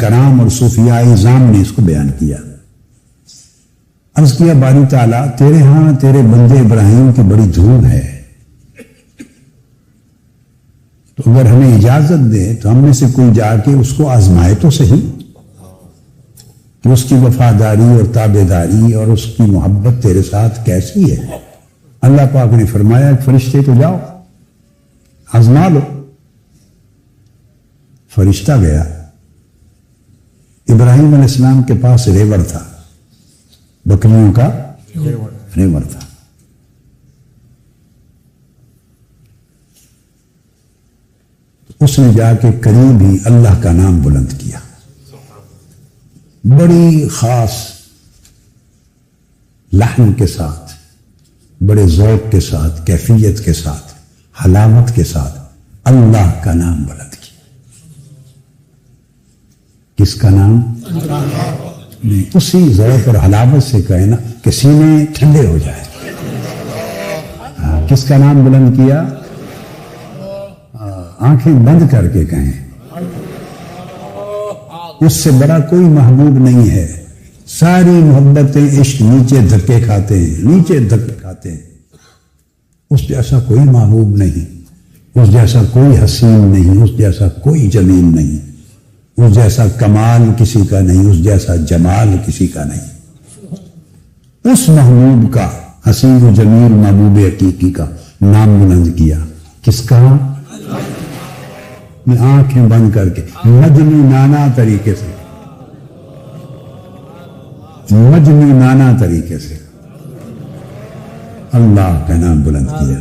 کرام اور صوفیاء اعظام نے اس کو بیان کیا۔ عرض کیا باری تعالیٰ تیرے ہاں تیرے بندے ابراہیم کی بڑی دھوم ہے، تو اگر ہمیں اجازت دے تو ہم میں سے کوئی جا کے اس کو آزمائے تو صحیح کہ اس کی وفاداری اور تابعداری اور اس کی محبت تیرے ساتھ کیسی ہے۔ اللہ پاک نے فرمایا کہ فرشتے تو جاؤ آزما لو۔ فرشتہ گیا، ابراہیم علیہ السلام کے پاس ریوڑ تھا، بکریوں کا ریوڑ تھا۔ اس نے جا کے قریب ہی اللہ کا نام بلند کیا، بڑی خاص لحن کے ساتھ، بڑے ذوق کے ساتھ، کیفیت کے ساتھ، حلاوت کے ساتھ اللہ کا نام بلند کیا۔ کس کا نام؟ نہیں، اسی ذوق اور حلاوت سے کہے نا کہ سینے ٹھنڈے ہو جائے۔ کس کا نام بلند کیا؟ آنکھیں بند کر کے کہیں اس سے بڑا کوئی محبوب نہیں ہے۔ ساری محبتیں عشق نیچے دھکے کھاتے ہیں، نیچے دھکے کھاتے ہیں۔ اس جیسا کوئی محبوب نہیں، اس جیسا کوئی حسین نہیں، اس جیسا کوئی جمیل نہیں، اس جیسا کمال کسی کا نہیں، اس جیسا جمال کسی کا نہیں۔ اس محبوب کا، حسین و جمیل محبوب حقیقی کا نام بلند کیا۔ کس کا؟ میں آنکھیں بند کر کے مجنونانہ طریقے سے، مجنونانہ طریقے سے اللہ کا نام بلند کیا۔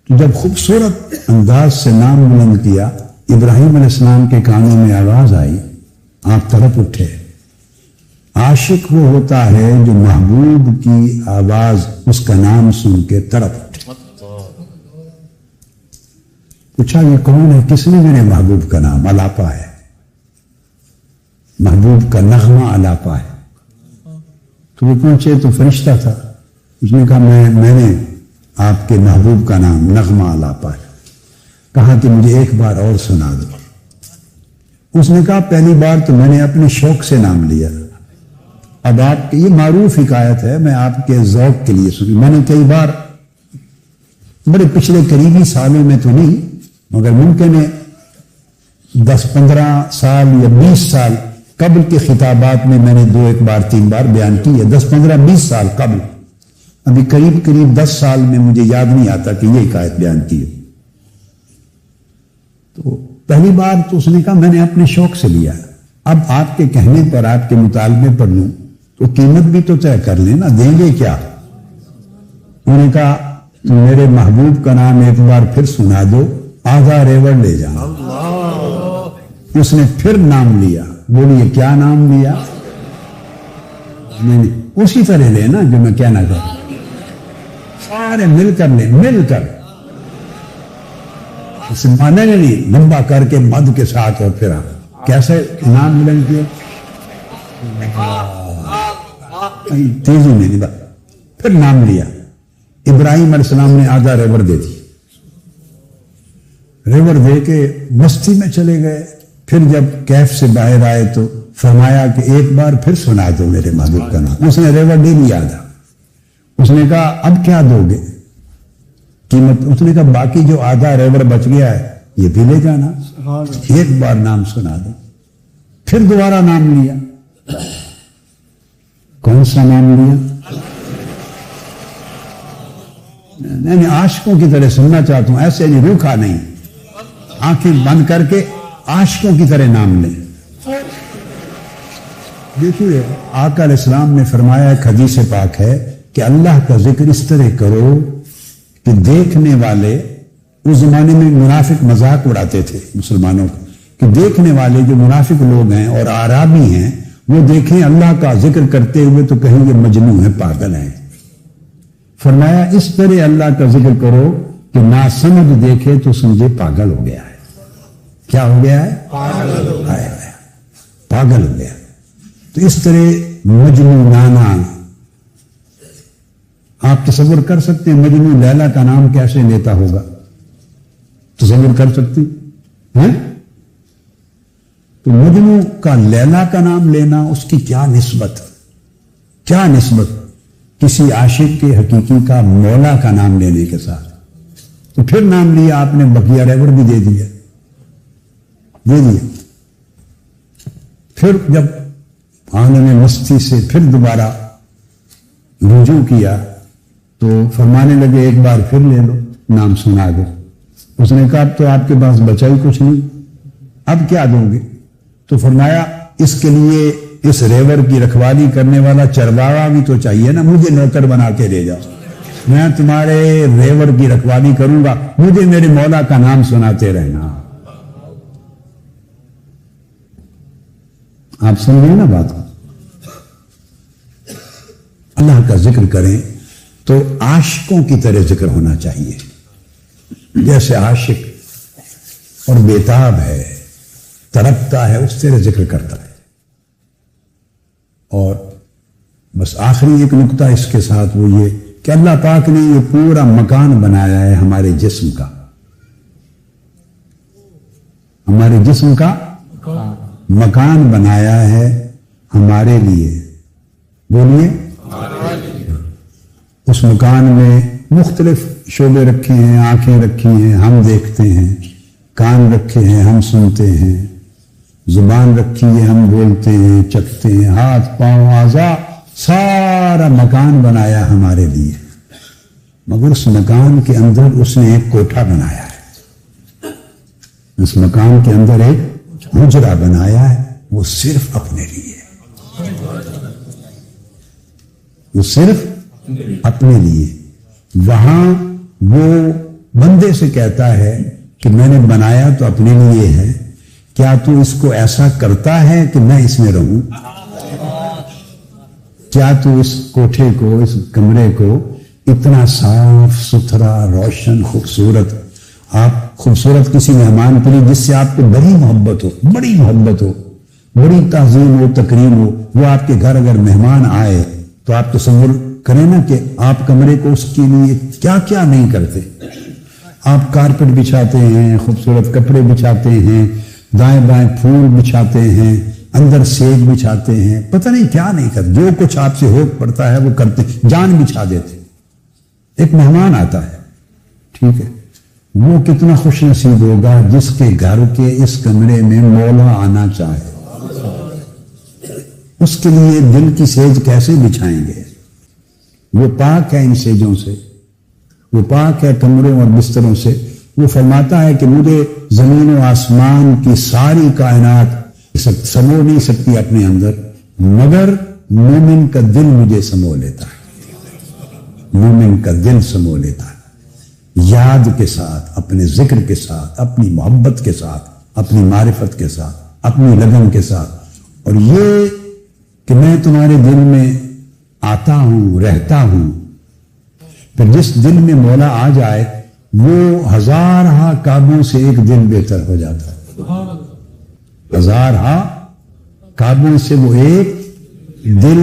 تو جب خوبصورت انداز سے نام بلند کیا، ابراہیم علیہ السلام کے کانوں میں آواز آئی، آپ طرف اٹھے۔ عاشق وہ ہوتا ہے جو محبوب کی آواز، اس کا نام سن کے طرف اٹھے۔ پوچھا یہ کون ہے؟ کس نے؟ میرے محبوب کا نام الاپا ہے، محبوب کا نغمہ الاپا ہے۔ تو وہ پہنچے تو فرشتہ تھا، اس نے کہا میں نے آپ کے محبوب کا نام نغمہ الاپا ہے۔ کہا کہ مجھے ایک بار اور سنا دو۔ اس نے کہا پہلی بار تو میں نے اپنے شوق سے نام لیا، اب آپ یہ معروف حکایت ہے، میں آپ کے ذوق کے لیے سنی۔ میں نے کئی بار بڑے پچھلے قریبی سالوں میں تو نہیں، مگر ممکن ہے 10-15 سال یا 20 سال قبل کے خطابات میں نے 2-1 بار 3 بار بیان کی ہے۔ 10-15-20 سال قبل، ابھی قریب 10 سال میں مجھے یاد نہیں آتا کہ یہ حکایت بیان کی ہے۔ تو پہلی بار تو اس نے کہا میں نے اپنے شوق سے لیا، اب آپ کے کہنے پر، آپ کے مطالبے پر لوں تو قیمت بھی تو طے کر لیں نا، دیں گے کیا؟ انہوں نے کہا میرے محبوب کا نام ایک بار پھر سنا دو، آدھا ریوڑ لے جانا۔ اس نے پھر نام لیا۔ بولیے کیا نام لیا؟ نہیں، اسی طرح لے نا جو میں کہنا چاہتا ہوں، سارے مل کر لیں، مل کر اسے مانے نہیں، لمبا کر کے مد کے ساتھ، اور پھر کیسے نام ملیں گے؟ تیزی میں نہیں، پھر نام لیا۔ ابراہیم علیہ السلام نے آدھا ریوڑ دے دی، ریوڑ دے کے مستی میں چلے گئے۔ پھر جب کیف سے باہر آئے تو فرمایا کہ ایک بار پھر سنا دو میرے محبوب کا نام۔ اس نے ریوڑ دے لیا تھا۔ اس نے کہا اب کیا دو گے قیمت؟ اس نے کہا باقی جو آدھا ریوڑ بچ گیا ہے یہ بھی لے جانا، ایک بار نام سنا دو۔ پھر دوبارہ نام لیا۔ کون سا نام لیا؟ میں عاشقوں کی طرح سننا چاہتا ہوں، ایسے نہیں، روکھا نہیں، آنکھیں بند کر کے عاشقوں کی طرح نام لیں۔ دیکھیے آقا علیہ السلام نے فرمایا، ایک حدیث پاک ہے کہ اللہ کا ذکر اس طرح کرو کہ دیکھنے والے، اس زمانے میں منافق مذاق اڑاتے تھے مسلمانوں کو، کہ دیکھنے والے جو منافق لوگ ہیں اور اعرابی ہیں وہ دیکھیں اللہ کا ذکر کرتے ہوئے تو کہیں یہ مجنون ہے، پاگل ہیں۔ فرمایا اس طرح اللہ کا ذکر کرو کہ ناسمجھ دیکھے تو سمجھے پاگل ہو گیا ہے۔ کیا ہو گیا ہے؟ پاگل ہو گیا۔ تو اس طرح مجنونانہ، آپ تصور کر سکتے ہیں مجنون لیلا کا نام کیسے لیتا ہوگا؟ تصور کر سکتے ہیں؟ تو مجنو کا لیلا کا نام لینا، اس کی کیا نسبت کسی عاشق کے حقیقی کا مولا کا نام لینے کے ساتھ؟ تو پھر نام لیا آپ نے، بقیہ ریور بھی دے دیا۔ پھر جب عالم مستی سے پھر دوبارہ رجوع کیا تو فرمانے لگے ایک بار پھر لے لو، نام سنا دو۔ اس نے کہا اب تو آپ کے پاس بچا ہی کچھ نہیں، اب کیا دوں گے؟ تو فرمایا اس کے لیے اس ریور کی رکھوالی کرنے والا چرواہا بھی تو چاہیے نا، مجھے نوکر بنا کے لے جاؤ، میں تمہارے ریور کی رکھوالی کروں گا، مجھے میرے مولا کا نام سناتے رہنا۔ آپ سمجھیں نا بات کو؟ اللہ کا ذکر کریں تو عاشقوں کی طرح ذکر ہونا چاہیے، جیسے عاشق اور بیتاب ہے، تڑپتا ہے، اس طرح ذکر کرتا ہے۔ اور بس آخری ایک نقطہ اس کے ساتھ وہ یہ کہ اللہ پاک نے یہ پورا مکان بنایا ہے ہمارے جسم کا، ہمارے جسم کا مکان بنایا ہے ہمارے لیے، بولیے۔ اس مکان میں مختلف شعبے رکھے ہیں، آنکھیں رکھی ہیں ہم دیکھتے ہیں، کان رکھے ہیں ہم سنتے ہیں، زبان رکھی ہے ہم بولتے ہیں چکھتے ہیں، ہاتھ پاؤں اعضاء، سارا مکان بنایا ہمارے لیے۔ مگر اس مکان کے اندر اس نے ایک کوٹھا بنایا ہے، اس مکان کے اندر ایک حجرہ بنایا ہے، وہ صرف اپنے لیے، وہ صرف اپنے لیے۔ وہاں وہ بندے سے کہتا ہے کہ میں نے بنایا تو اپنے لیے ہے، کیا تو اس کو ایسا کرتا ہے کہ میں اس میں رہوں؟ کیا تو اس کوٹھے کو، اس کمرے کو اتنا صاف ستھرا روشن خوبصورت، آپ خوبصورت کسی مہمان کے لیے جس سے آپ کو بڑی محبت ہو، بڑی تعظیم ہو، تکریم ہو، وہ آپ کے گھر اگر مہمان آئے تو آپ تصور کریں نا کہ آپ کمرے کو اس کے لیے کیا کیا نہیں کرتے۔ آپ کارپٹ بچھاتے ہیں، خوبصورت کپڑے بچھاتے ہیں، دائیں بائیں پھول بچھاتے ہیں، اندر سیب بچھاتے ہیں، پتہ نہیں کیا نہیں کرتے، جو کچھ آپ سے ہو پڑتا ہے وہ کرتے، جان بچھا دیتے۔ ایک مہمان آتا ہے، ٹھیک ہے، وہ کتنا خوش نصیب ہوگا جس کے گھر کے اس کمرے میں مولا آنا چاہے، اس کے لیے دل کی سیج کیسے بچھائیں گے؟ وہ پاک ہے ان سیجوں سے، وہ پاک ہے کمروں اور بستروں سے۔ وہ فرماتا ہے کہ مجھے زمین و آسمان کی ساری کائنات سمو نہیں سکتی اپنے اندر، مگر مومن کا دل مجھے سمو لیتا ہے، مومن کا دل سمو لیتا ہے، یاد کے ساتھ، اپنے ذکر کے ساتھ، اپنی محبت کے ساتھ، اپنی معرفت کے ساتھ، اپنی لگن کے ساتھ۔ اور یہ کہ میں تمہارے دل میں آتا ہوں، رہتا ہوں، پھر جس دل میں مولا آ جائے وہ ہزارہا کعبوں سے ایک دل بہتر ہو جاتا ہے، ہزارہا کعبوں سے وہ ایک دل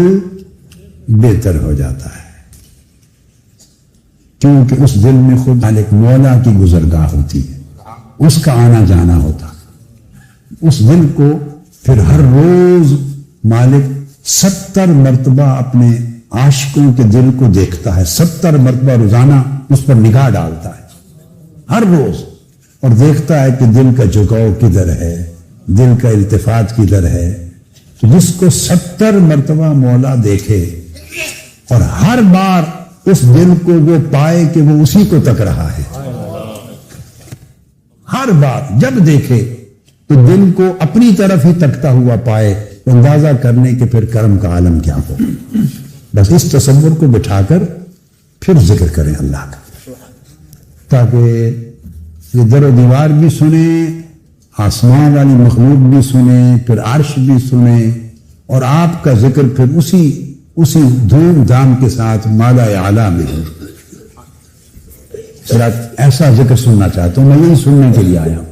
بہتر ہو جاتا ہے، کیونکہ اس دل میں خود مالک مولا کی گزرگاہ ہوتی ہے، اس کا آنا جانا ہوتا ہے۔ اس دل کو پھر ہر روز مالک 70 مرتبہ اپنے عاشقوں کے دل کو دیکھتا ہے، 70 مرتبہ روزانہ اس پر نگاہ ڈالتا ہے ہر روز، اور دیکھتا ہے کہ دل کا جھکاؤ کدھر ہے، دل کا التفات کدھر ہے۔ تو جس کو 70 مرتبہ مولا دیکھے اور ہر بار اس دل کو وہ پائے کہ وہ اسی کو تک رہا ہے، ہر بار جب دیکھے تو دل کو اپنی طرف ہی تکتا ہوا پائے، اندازہ کرنے کے پھر کرم کا عالم کیا ہو۔ بس اس تصور کو بٹھا کر پھر ذکر کریں اللہ کا، تاکہ یہ در و دیوار بھی سنیں، آسمان والی مخلوق بھی سنیں، پھر عرش بھی سنیں، اور آپ کا ذکر پھر اسی دھوم دھام کے ساتھ مالا اعلیٰ میں ہو۔ ایسا ذکر سننا چاہتا ہوں، میں یہی سننے کے لیے آیا ہوں۔